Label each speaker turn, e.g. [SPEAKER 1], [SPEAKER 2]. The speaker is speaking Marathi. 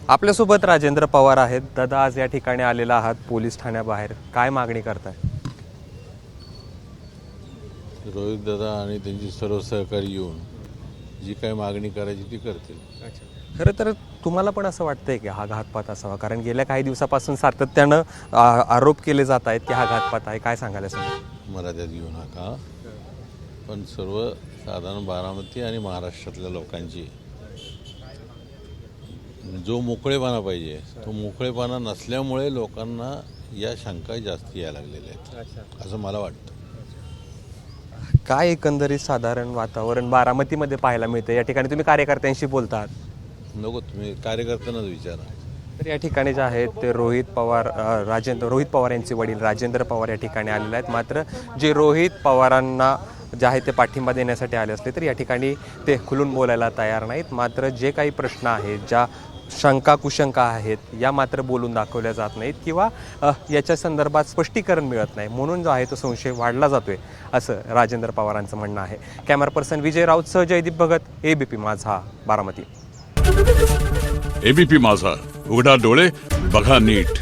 [SPEAKER 1] आपल्यासोबत राजेंद्र पवार आहेत. दादा, आज या ठिकाणी आलेला आहात पोलीस ठाण्याबाहेर, काय मागणी करताय?
[SPEAKER 2] रोहित दादा आणि त्यांची सर्व सहकारी येऊन जी काही मागणी करायची ती करतील.
[SPEAKER 1] खरं तर तुम्हाला पण असं वाटतंय की हा घातपात असावा? कारण गेल्या काही दिवसापासून सातत्यानं आरोप केले जात आहेत की हा घातपात आहे. काय सांगायला सांगा?
[SPEAKER 2] मला त्यात घेऊ नका, पण सर्व साधारण बारामती आणि महाराष्ट्रातल्या लोकांची जो मोकळेपणा पाहिजे तो मोकळेपणा नसल्यामुळे लोकांना या शंका जास्त यायला लागलेल्या आहेत असं मला वाटतं.
[SPEAKER 1] काय एकंदरीत साधारण वातावरण बारामतीमध्ये पाहायला मिळतं? या ठिकाणी तुम्ही कार्यकर्त्यांशी बोलतात.
[SPEAKER 2] नको, तुम्ही कार्यकर्त्यांनाच विचारा.
[SPEAKER 1] तर या ठिकाणी जे आहेत ते रोहित पवार यांचे वडील राजेंद्र पवार या ठिकाणी आलेले आहेत. मात्र जे रोहित पवारांना जे आहे ते पाठिंबा देण्यासाठी आले असले तर या ठिकाणी ते खुलून बोलायला तयार नाहीत. मात्र जे काही प्रश्न आहेत, ज्या शंका कुशंका आहेत, या मात्र बोलून दाखवल्या जात नाहीत किंवा याच्या संदर्भात स्पष्टीकरण मिळत नाही, म्हणून जो आहे तो संशय वाढला जातोय, असं राजेंद्र पवारांचं म्हणणं आहे. कॅमेरा पर्सन विजय राऊतसह जयदीप भगत, ABP माझा, बारामती.
[SPEAKER 3] ABP माझा, उघडा डोळे बघा नीट.